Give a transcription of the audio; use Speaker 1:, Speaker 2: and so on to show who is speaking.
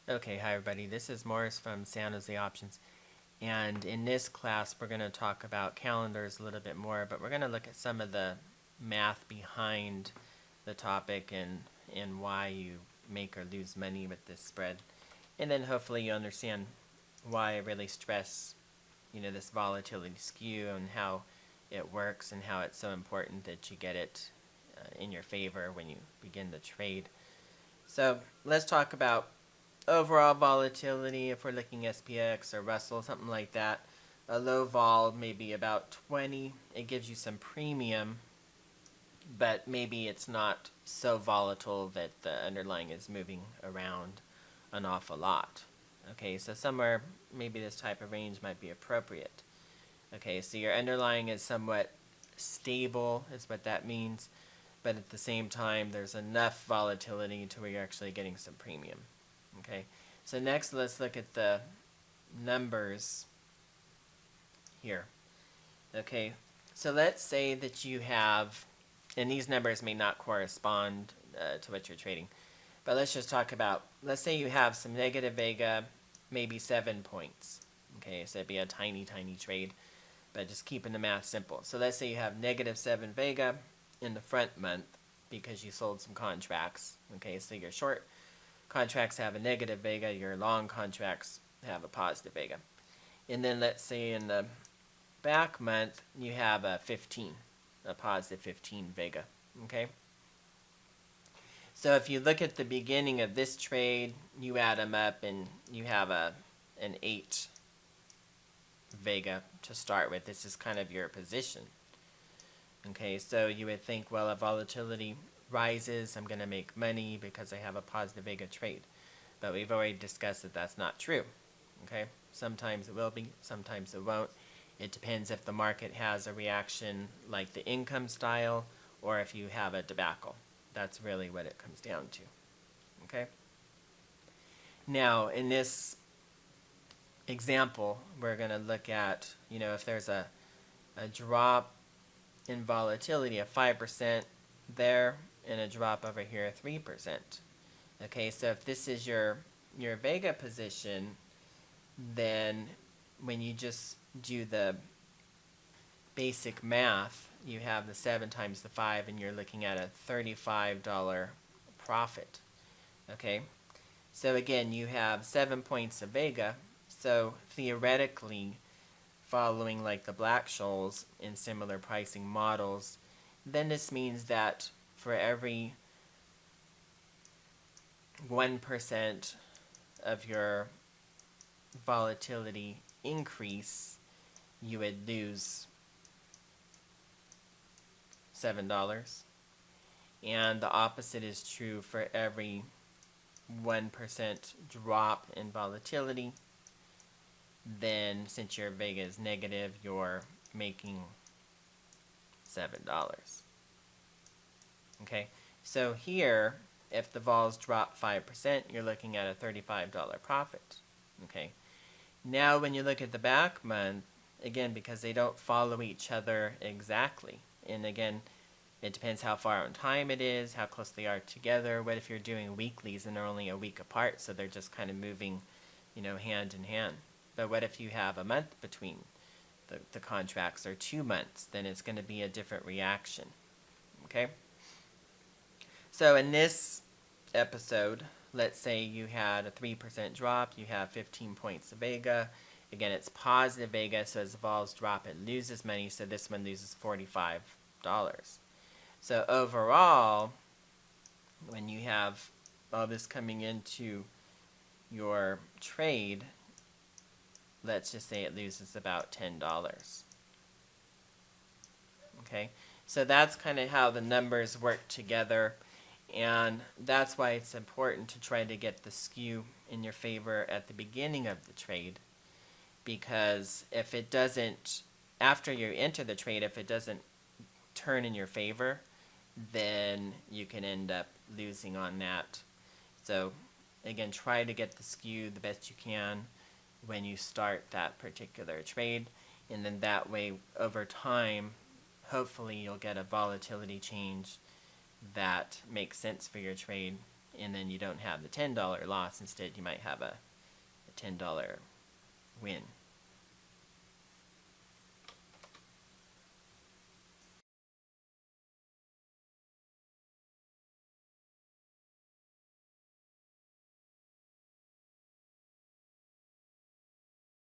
Speaker 1: Okay, hi everybody. This is Morris from San Jose Options. And in this class, we're going to talk about calendars a little bit more, but we're going to look at some of the math behind the topic and why you make or lose money with this spread. And then hopefully you understand why I really stress, this volatility skew and how it works and how it's so important that you get it in your favor when you begin the trade. So let's talk about overall volatility. If we're looking SPX or Russell, something like that. A low vol, maybe about 20. It gives you some premium, but maybe it's not so volatile that the underlying is moving around an awful lot. Okay, so somewhere maybe this type of range might be appropriate. Okay, so your underlying is somewhat stable is what that means, but at the same time there's enough volatility to where you're actually getting some premium. Okay, so next let's look at the numbers here. Okay, so let's say that you have, and these numbers may not correspond to what you're trading, but let's just talk about, let's say you have some negative Vega, maybe 7 points. Okay, so it'd be a tiny trade, but just keeping the math simple. So let's say you have negative 7 Vega in the front month because you sold some contracts. Okay, so your short contracts have a negative Vega, your long contracts have a positive Vega. And then let's say in the back month you have a positive 15 Vega. Okay, so if you look at the beginning of this trade, you add them up and you have an 8 Vega to start with. This is kind of your position. Okay, so you would think, well, if volatility rises, I'm going to make money because I have a positive Vega trade. But we've already discussed that that's not true. Okay, sometimes it will be, sometimes it won't. It depends if the market has a reaction like the income style or if you have a debacle. That's really what it comes down to. Okay, now in this example, we're going to look at, if there's a drop in volatility of 5% there and a drop over here 3%. Okay, so if this is your Vega position, then when you just do the basic math, you have the 7 times the 5 and you're looking at a $35 profit. Okay, so again, you have 7 points of Vega, so theoretically, following like the Black-Scholes in similar pricing models, then this means that for every 1% of your volatility increase, you would lose $7. And the opposite is true for every 1% drop in volatility. Then since your Vega is negative, you're making $7. Okay, so here, if the vols drop 5%, you're looking at a $35 profit. Okay, now when you look at the back month, again, because they don't follow each other exactly, and again, it depends how far on time it is, how close they are together. What if you're doing weeklies and they're only a week apart, so they're just kind of moving, hand in hand. But what if you have a month between the contracts, or 2 months? Then it's going to be a different reaction. Okay? So in this episode, let's say you had a 3% drop, you have 15 points of Vega. Again, it's positive Vega, so as the vols drop, it loses money, so this one loses $45. So overall, when you have all this coming into your trade, let's just say it loses about $10. Okay, so that's kind of how the numbers work together, and that's why it's important to try to get the skew in your favor at the beginning of the trade, because if it doesn't, after you enter the trade, if it doesn't turn in your favor, then you can end up losing on that. So again, try to get the skew the best you can when you start that particular trade, and then that way over time hopefully you'll get a volatility change that makes sense for your trade, and then you don't have the $10 loss. Instead, you might have a $10 win.